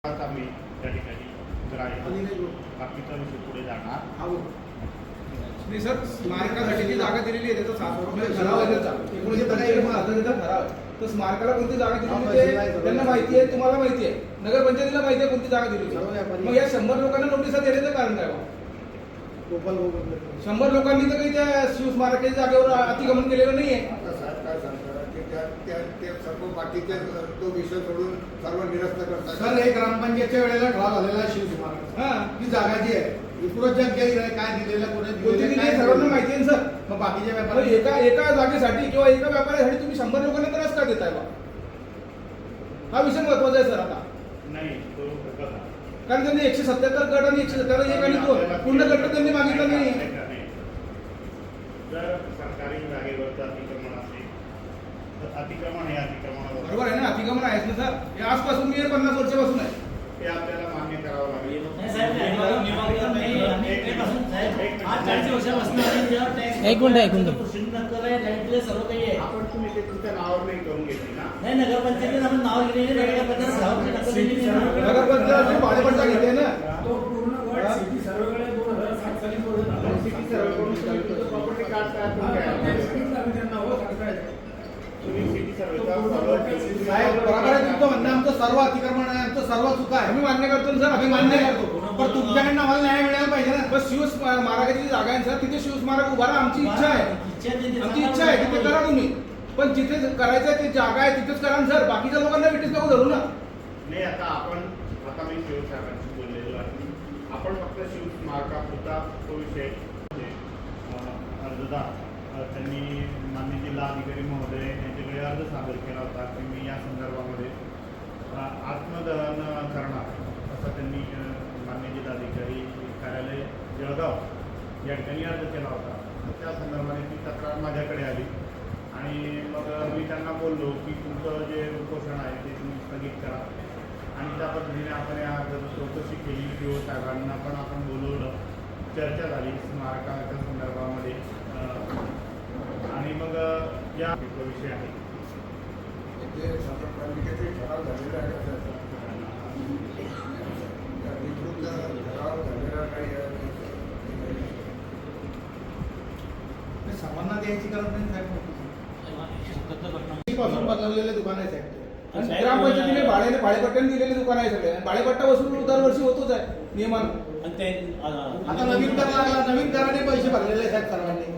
आम्ही त्या ठिकाणी बाकीचा विषय पुढे जाणार. नाही सर, स्मारकासाठी जी जागा दिलेली आहे त्याचा ठराव आहे त्याचा 1975 ठराव आहे. तर स्मारकाला कोणती जागा दिलेली आहे त्यांना माहिती आहे, तुम्हाला माहिती आहे, नगरपंचायतीला माहिती आहे कोणती जागा दिलेली आहे. मग या 100 लोकांना नोटिसा देण्याचं कारण काय? 100 लोकांनी तर काही त्या शिवस्मारकाच्या जागेवर अतिक्रमण केलेलं नाहीये. सर्व बाकीचे तो विषय सोडून सर्व निरस्त करतात. सर, हे ग्रामपंचायतच्या वेळेला ठराव झालेला शिवस्मारक ही जागा जी आहे काय दिलेलं सर्वांना माहिती आहे सर. मग बाकीच्या व्यापारी एका जागेसाठी किंवा एका व्यापाऱ्यासाठी तुम्ही 100 लोकांना त्रास का देताय बा? हा विषय महत्वाचा आहे सर. आता नाही तो बघा, कारण त्यांनी 177 गट आणि 177 1 आणि 2 पूर्ण गट त्यांनी मागितलं नाही. जर सरकारी जागेवरचं अतिक्रमण असेल तर अतिक्रमण हे अतिक्रमणावर बरोबर आहे ना, अतिक्रमण आहेच ना सर. हे आजपासून मी 50 वर्षापासून आहे. ते आपल्याला मान्य करावं लागेल. एक मिनिट सर्व काही आहे. आपण तुम्ही ते तुमच्या नावावर नाही करून घेतली ना. नाही, नगरपंचायतीने आपण नाव घेतलेली नगरपंचायत भाडेपट्टा घेते ना. तो पूर्ण गट सिटी सर्वेकडे 2007 साली सिटी सर्वे करून तुम्ही प्रॉपर्टी कार्ड तयार करून घ्या. त्यांना हो सांगतायत. तुम्ही सिटी सर्वेचा साहेब, बरोबर आहे तुमचं म्हणणं. आमचं सर्व अतिक्रमण आहे, आमचं सर्व चुका आहे. आम्ही मान्य करतो सर, आम्ही मान्य करतो. पण तुमच्याकडनं आम्हाला न्याय मिळायला पाहिजे ना. बस शिवस्मारकाची जागा आहे सर, तिथे शिवस्मारक उभारा. आमची इच्छा आहे, आमची इच्छा आहे तिथे करा तुम्ही. पण जिथे करायचं आहे ते जागा आहे तिथेच करा सर. बाकीच्या लोकांना विटीस नको धरू ना. नाही, आता मी शिवसाहेबांशी बोललेलो आहे. आपण फक्त शिवस्मारकापुरता तो विषय अर्जदार त्यांनी माननीय जिल्हा अधिकारी महोदय यांच्याकडे अर्ज सादर केला होता की मी या संदर्भामध्ये आत्मदहन करणार असा त्यांनी माननीय जिल्हाधिकारी कार्यालय जळगाव या ठिकाणी अर्ज केला होता. तर त्या संदर्भाने ती तक्रार माझ्याकडे आली आणि मग मी त्यांना बोललो की तुमचं जे उपोषण आहे ते तुम्ही स्थगित करा. आणि त्या पद्धतीने आपण या चौकशी केली. पीओ साहेबांना पण आपण बोलवलं, चर्चा झाली स्मारकाच्या संदर्भामध्ये. आणि मग या विषय आहे पालिकेचे ठराव झालेला आहे. ठराव झालेला काही सर्वांना द्यायची गरज नाही साहेब. पासून बदललेले दुकान आहे साहेब. ग्रामपंचायतीने भाडेपट्ट्याने दिलेले दुकान आहे सगळे. भाडेपट्टा वसूल दरवर्षी होतोच आहे नियमानं. आता नवीन कर लागला, नवीन कराने पैसे भरलेले साहेब सर्वांनी.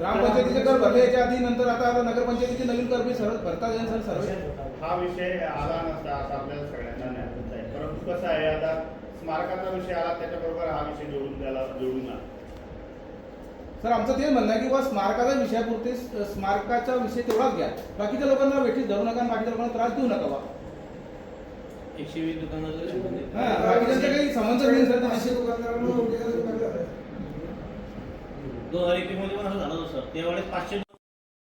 ग्रामपंचायतीचे कर भरले याच्या आधी, नंतर आता नगरपंचायतीचे नवीन कर बी सरळ भरता येईल सर. सर्व हा विषय आला नसता असं आपल्याला सगळ्यांना ज्ञात आहे. परंतु कसं आहे, आता स्मारकाचा विषय आला त्याच्याबरोबर हा विषय जोडून ना सर. आमचं तेच म्हणणं आहे की बा स्मारकाच्या विषयापुरते स्मारकाचा विषय तेवढाच घ्या. बाकीच्या लोकांना वेठीस धरू नका, बाकीच्या लोकांना त्रास देऊ नका बा. 120 दुकानाचं बाकीच्यांचा काही संबंध नाही सर. 2001 मध्ये पण असं झालं होतं. त्यावेळेस 500